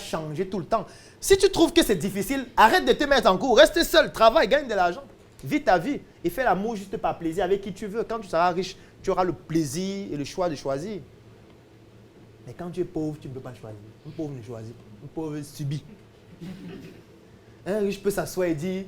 changer tout le temps. Si tu trouves que c'est difficile, arrête de te mettre en cours. Reste seul, travaille, gagne de l'argent. Vis ta vie et fais l'amour juste par plaisir avec qui tu veux. Quand tu seras riche, tu auras le plaisir et le choix de choisir. Mais quand tu es pauvre, tu ne peux pas choisir. Un pauvre ne choisit pas. Un pauvre subit. Un riche peut s'asseoir et dire,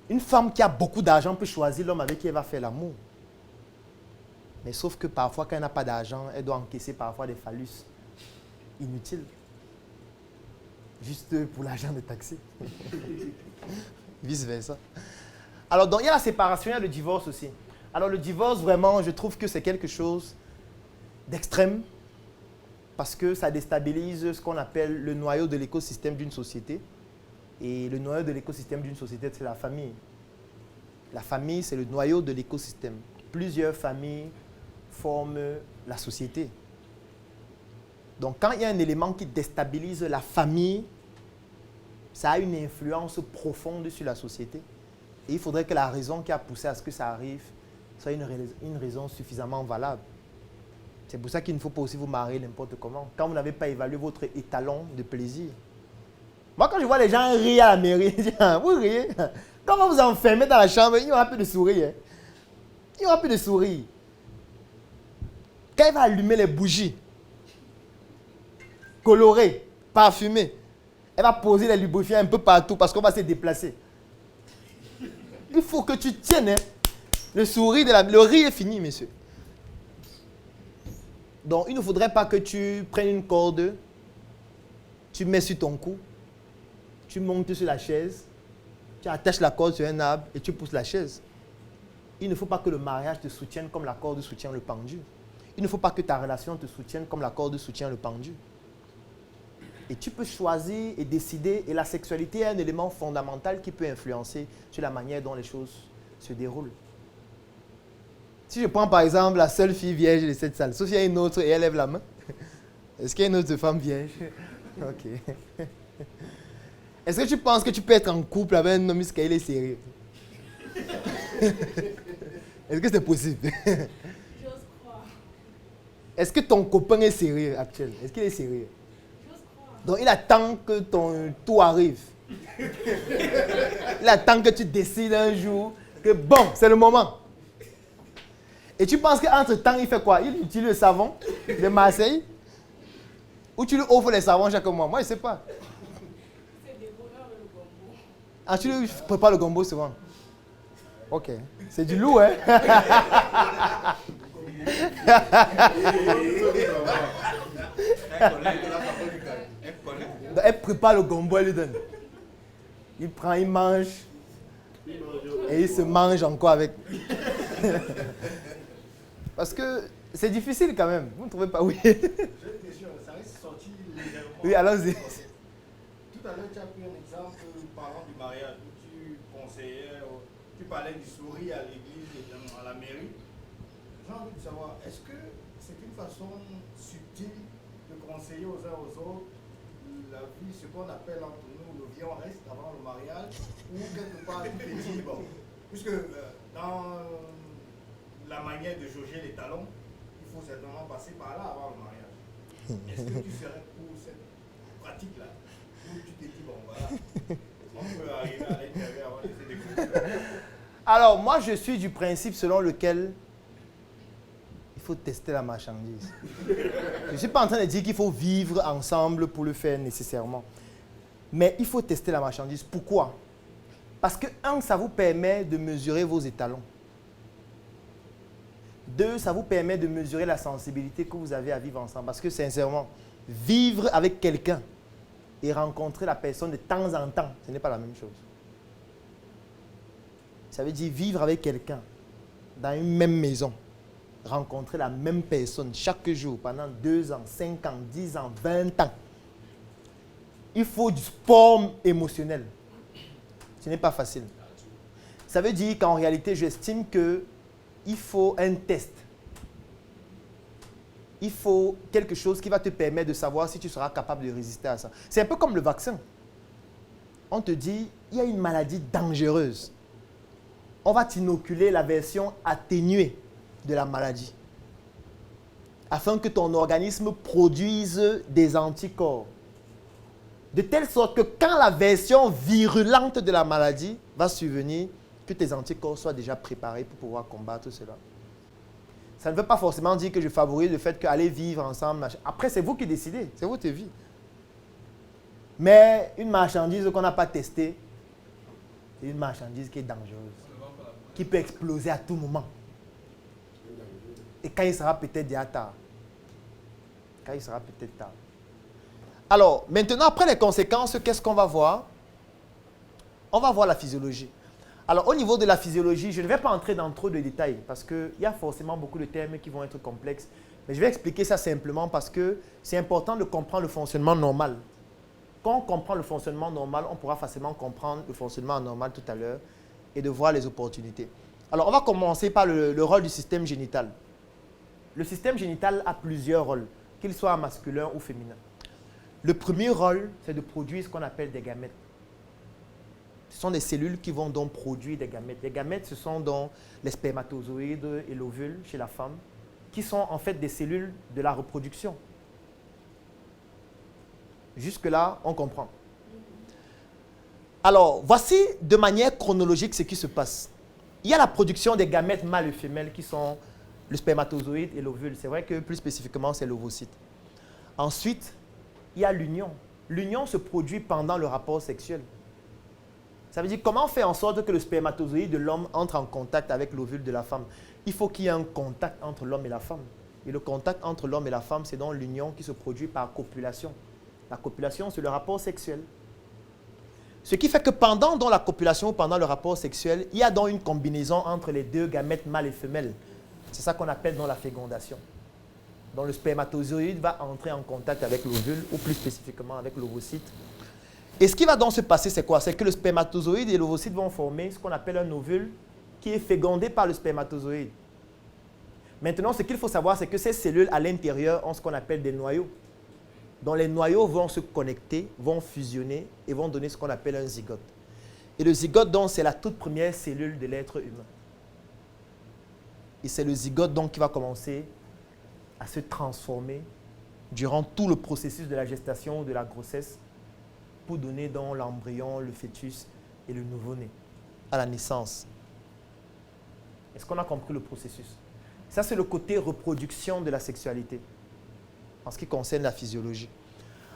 une femme qui a beaucoup d'argent peut choisir l'homme avec qui elle va faire l'amour. Mais sauf que parfois, quand elle n'a pas d'argent, elle doit encaisser parfois des phallus inutiles. Juste pour l'argent de taxi. Vice versa. Alors, donc, il y a la séparation, il y a le divorce aussi. Alors, le divorce, vraiment, je trouve que c'est quelque chose d'extrême parce que ça déstabilise ce qu'on appelle le noyau de l'écosystème d'une société. Et le noyau de l'écosystème d'une société, c'est la famille. La famille, c'est le noyau de l'écosystème. Plusieurs familles forment la société. Donc, quand il y a un élément qui déstabilise la famille, ça a une influence profonde sur la société. Et il faudrait que la raison qui a poussé à ce que ça arrive soit une raison suffisamment valable. C'est pour ça qu'il ne faut pas aussi vous marier n'importe comment, quand vous n'avez pas évalué votre étalon de plaisir. Moi, quand je vois les gens rire à la mairie, je dis, vous riez. Quand vous vous enfermez dans la chambre, il n'y aura plus de sourire. Il n'y aura plus de sourire. Quand il va allumer les bougies, colorées, parfumées, elle va poser les lubrifiants un peu partout parce qu'on va se déplacer. Il faut que tu tiennes. Le sourire, le rire est fini, messieurs. Donc, il ne faudrait pas que tu prennes une corde, tu mets sur ton cou, tu montes sur la chaise, tu attaches la corde sur un arbre et tu pousses la chaise. Il ne faut pas que le mariage te soutienne comme la corde soutient le pendu. Il ne faut pas que ta relation te soutienne comme la corde soutient le pendu. Et tu peux choisir et décider. Et la sexualité est un élément fondamental qui peut influencer sur la manière dont les choses se déroulent. Si je prends par exemple la seule fille vierge de cette salle, sauf qu'il y a une autre et elle lève la main. Est-ce qu'il y a une autre femme vierge? Ok. Est-ce que tu penses que tu peux être en couple avec un homme jusqu'à il est sérieux? Est-ce que c'est possible? J'ose croire. Est-ce que ton copain est sérieux actuellement? Est-ce qu'il est sérieux? J'ose croire. Donc il attend que ton tour arrive. Il attend que tu décides un jour que bon, c'est le moment. Et tu penses qu'entre-temps, il fait quoi? Il utilise le savon de Marseille? Ou tu lui offres les savons chaque mois? Moi, je ne sais pas. C'est des bonheurs le gombo. Ah, tu lui prépares le gombo souvent? Ok. C'est du loup, hein? Donc, elle prépare le gombo, elle lui donne. Il prend, il mange. Et il se mange encore avec. Parce que c'est difficile quand même. Vous ne trouvez pas? Oui. J'ai une question, ça risque de sortir légèrement. Oui, allons-y. Tout à l'heure, tu as pris un exemple parlant du mariage où tu conseillais, tu parlais du sourire à l'église et à la mairie. J'ai envie de savoir, est-ce que c'est une façon subtile de conseiller aux uns aux autres la vie, ce qu'on appelle entre nous le viens reste avant le mariage, ou quelque part tu te dis, bon, puisque dans la manière de jauger les talons, il faut certainement passer par là avant le mariage. Est-ce que tu serais pour cette pratique-là, où tu te dis, bon voilà, on peut arriver à l'intérieur avant de se découvrir? Alors, moi, je suis du principe selon lequel il faut tester la marchandise. Je ne suis pas en train de dire qu'il faut vivre ensemble pour le faire nécessairement. Mais il faut tester la marchandise. Pourquoi? Parce que, un, ça vous permet de mesurer vos étalons. Deux, ça vous permet de mesurer la sensibilité que vous avez à vivre ensemble. Parce que, sincèrement, vivre avec quelqu'un et rencontrer la personne de temps en temps, ce n'est pas la même chose. Ça veut dire vivre avec quelqu'un dans une même maison, rencontrer la même personne chaque jour pendant 2 ans, 5 ans, 10 ans, 20 ans. Il faut du sport émotionnel. Ce n'est pas facile. Ça veut dire qu'en réalité, j'estime qu'il faut un test. Il faut quelque chose qui va te permettre de savoir si tu seras capable de résister à ça. C'est un peu comme le vaccin. On te dit, il y a une maladie dangereuse. On va t'inoculer la version atténuée de la maladie, afin que ton organisme produise des anticorps. De telle sorte que quand la version virulente de la maladie va survenir, que tes anticorps soient déjà préparés pour pouvoir combattre cela. Ça ne veut pas forcément dire que je favorise le fait qu'aller vivre ensemble. Machin. Après, c'est vous qui décidez, c'est votre vie. Mais une marchandise qu'on n'a pas testée, c'est une marchandise qui est dangereuse, qui peut exploser à tout moment. Et quand il sera peut-être déjà tard. Quand il sera peut-être tard. Alors, maintenant, après les conséquences, qu'est-ce qu'on va voir? On va voir la physiologie. Alors, au niveau de la physiologie, je ne vais pas entrer dans trop de détails parce qu'il y a forcément beaucoup de termes qui vont être complexes. Mais je vais expliquer ça simplement parce que c'est important de comprendre le fonctionnement normal. Quand on comprend le fonctionnement normal, on pourra facilement comprendre le fonctionnement anormal tout à l'heure et de voir les opportunités. Alors, on va commencer par le rôle du système génital. Le système génital a plusieurs rôles, qu'il soit masculin ou féminin. Le premier rôle, c'est de produire ce qu'on appelle des gamètes. Ce sont des cellules qui vont donc produire des gamètes. Les gamètes, ce sont donc les spermatozoïdes et l'ovule chez la femme, qui sont en fait des cellules de la reproduction. Jusque-là, on comprend. Alors, voici de manière chronologique ce qui se passe. Il y a la production des gamètes mâles et femelles qui sont le spermatozoïde et l'ovule. C'est vrai que plus spécifiquement, c'est l'ovocyte. Ensuite, il y a l'union. L'union se produit pendant le rapport sexuel. Ça veut dire comment on fait en sorte que le spermatozoïde de l'homme entre en contact avec l'ovule de la femme. Il faut qu'il y ait un contact entre l'homme et la femme. Et le contact entre l'homme et la femme, c'est donc l'union qui se produit par copulation. La copulation, c'est le rapport sexuel. Ce qui fait que pendant la copulation ou pendant le rapport sexuel, il y a donc une combinaison entre les deux gamètes mâles et femelles. C'est ça qu'on appelle dans la fécondation. Donc le spermatozoïde va entrer en contact avec l'ovule, ou plus spécifiquement avec l'ovocyte. Et ce qui va donc se passer, c'est quoi? C'est que le spermatozoïde et l'ovocyte vont former ce qu'on appelle un ovule qui est fécondé par le spermatozoïde. Maintenant, ce qu'il faut savoir, c'est que ces cellules à l'intérieur ont ce qu'on appelle des noyaux. Donc les noyaux vont se connecter, vont fusionner et vont donner ce qu'on appelle un zygote. Et le zygote, donc, c'est la toute première cellule de l'être humain. Et c'est le zygote, donc, qui va commencer à se transformer durant tout le processus de la gestation ou de la grossesse pour donner donc l'embryon, le fœtus et le nouveau-né à la naissance. Est-ce qu'on a compris le processus? Ça, c'est le côté reproduction de la sexualité en ce qui concerne la physiologie.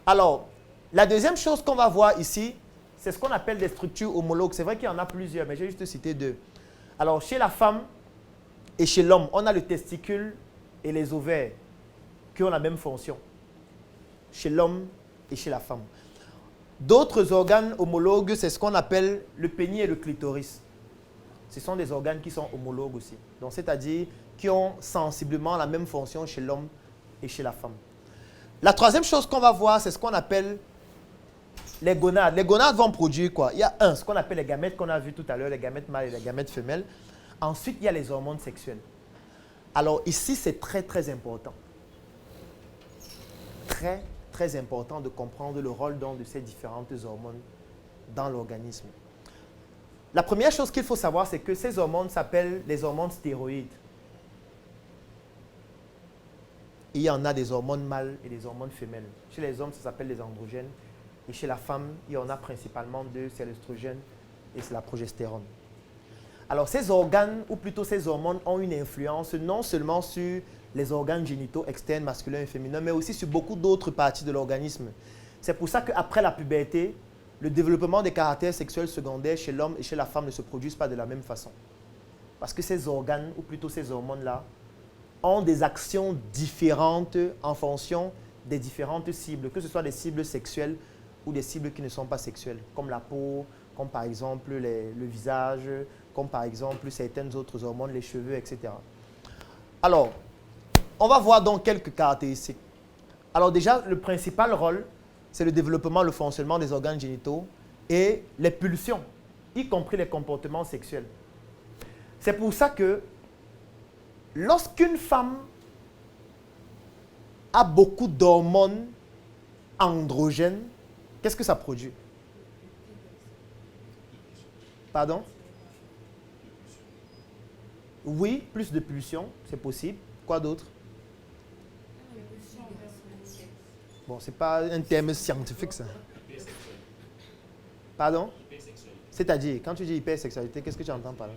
Alors, la deuxième chose qu'on va voir ici, c'est ce qu'on appelle des structures homologues. C'est vrai qu'il y en a plusieurs, mais j'ai juste cité deux. Alors, chez la femme et chez l'homme, on a le testicule et les ovaires qui ont la même fonction. Chez l'homme et chez la femme. D'autres organes homologues, c'est ce qu'on appelle le pénis et le clitoris. Ce sont des organes qui sont homologues aussi. Donc, c'est-à-dire qui ont sensiblement la même fonction chez l'homme et chez la femme. La troisième chose qu'on va voir, c'est ce qu'on appelle les gonades. Les gonades vont produire quoi? Il y a ce qu'on appelle les gamètes qu'on a vu tout à l'heure, les gamètes mâles et les gamètes femelles. Ensuite, il y a les hormones sexuelles. Alors ici, c'est très, très important. Très, très important de comprendre le rôle donc, de ces différentes hormones dans l'organisme. La première chose qu'il faut savoir, c'est que ces hormones s'appellent les hormones stéroïdes. Il y en a des hormones mâles et des hormones femelles. Chez les hommes, ça s'appelle les androgènes. Et chez la femme, il y en a principalement deux, c'est l'estrogène et c'est la progestérone. Alors ces organes, ou plutôt ces hormones, ont une influence non seulement sur les organes génitaux externes, masculins et féminins, mais aussi sur beaucoup d'autres parties de l'organisme. C'est pour ça qu'après la puberté, le développement des caractères sexuels secondaires chez l'homme et chez la femme ne se produisent pas de la même façon. Parce que ces organes, ou plutôt ces hormones-là, ont des actions différentes en fonction des différentes cibles, que ce soit des cibles sexuelles ou des cibles qui ne sont pas sexuelles, comme la peau, comme par exemple le visage, comme par exemple certaines autres hormones, les cheveux, etc. Alors, on va voir donc quelques caractéristiques. Alors déjà, le principal rôle, c'est le développement, le fonctionnement des organes génitaux et les pulsions, y compris les comportements sexuels. C'est pour ça que lorsqu'une femme a beaucoup d'hormones androgènes, qu'est-ce que ça produit? Pardon? Oui, plus de pulsions, c'est possible. Quoi d'autre? Bon, ce n'est pas un terme scientifique, ça. Pardon? Hypersexualité. C'est-à-dire, quand tu dis hypersexualité, qu'est-ce que tu entends par là?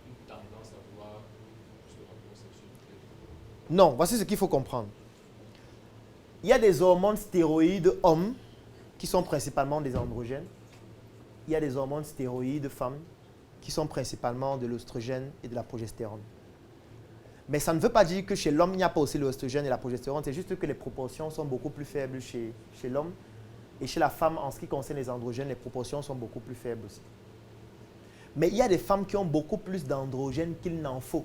Une tendance à vouloir se rapport sexuel. Non, voici ce qu'il faut comprendre. Il y a des hormones stéroïdes hommes qui sont principalement des androgènes. Il y a des hormones stéroïdes femmes qui sont principalement de l'œstrogène et de la progestérone. Mais ça ne veut pas dire que chez l'homme, il n'y a pas aussi l'œstrogène et la progestérone. C'est juste que les proportions sont beaucoup plus faibles chez l'homme. Et chez la femme, en ce qui concerne les androgènes, les proportions sont beaucoup plus faibles aussi. Mais il y a des femmes qui ont beaucoup plus d'androgènes qu'il n'en faut.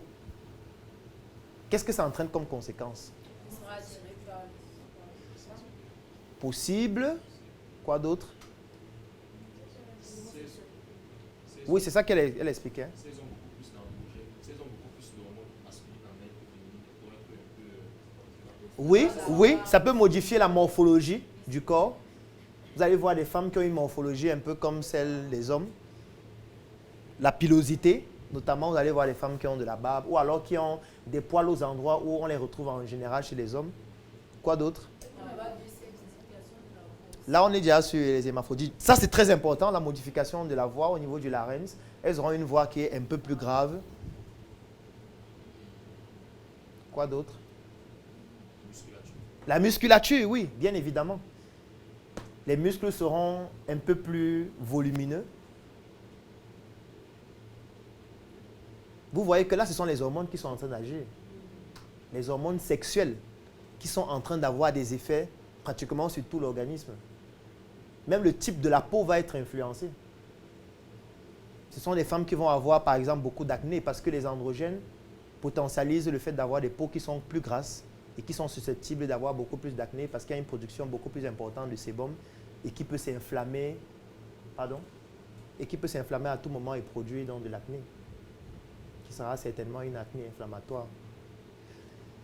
Qu'est-ce que ça entraîne comme conséquence? Possible. Quoi d'autre? Oui, c'est ça qu'elle expliquait. Ces ont beaucoup plus d'androgènes, ces ont beaucoup plus d'hormones masculines en elles que féminines. Pour être un peu. Oui, ça peut modifier la morphologie du corps. Vous allez voir des femmes qui ont une morphologie un peu comme celle des hommes. La pilosité, notamment, vous allez voir des femmes qui ont de la barbe ou alors qui ont des poils aux endroits où on les retrouve en général chez les hommes. Quoi d'autre? Là, on est déjà sur les hémaphrodites. Ça, c'est très important, la modification de la voix au niveau du larynx. Elles auront une voix qui est un peu plus grave. Quoi d'autre? Musculature. La musculature, oui, bien évidemment. Les muscles seront un peu plus volumineux. Vous voyez que là, ce sont les hormones qui sont en train d'agir. Les hormones sexuelles qui sont en train d'avoir des effets pratiquement sur tout l'organisme. Même le type de la peau va être influencé. Ce sont des femmes qui vont avoir, par exemple, beaucoup d'acné parce que les androgènes potentialisent le fait d'avoir des peaux qui sont plus grasses et qui sont susceptibles d'avoir beaucoup plus d'acné parce qu'il y a une production beaucoup plus importante de sébum et qui peut s'inflammer, et qui peut s'inflammer à tout moment et produire donc de l'acné, qui sera certainement une acné inflammatoire.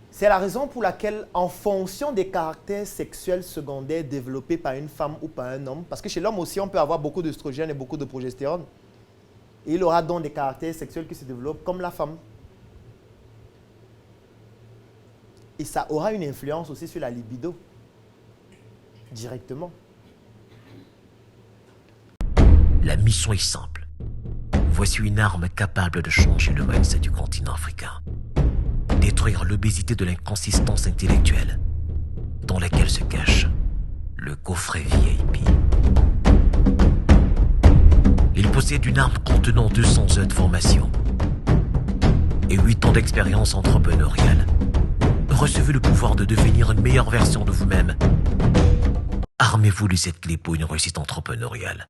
C'est la raison pour laquelle, en fonction des caractères sexuels secondaires développés par une femme ou par un homme, parce que chez l'homme aussi, on peut avoir beaucoup d'œstrogène et beaucoup de progestérone, et il aura donc des caractères sexuels qui se développent comme la femme. Et ça aura une influence aussi sur la libido, directement. La mission est simple. Voici une arme capable de changer le mindset du continent africain. Détruire l'obésité de l'inconsistance intellectuelle dans laquelle se cache le coffret VIP. Il possède une arme contenant 200 heures de formation et 8 ans d'expérience entrepreneuriale. Recevez le pouvoir de devenir une meilleure version de vous-même. Armez-vous de cette clé pour une réussite entrepreneuriale.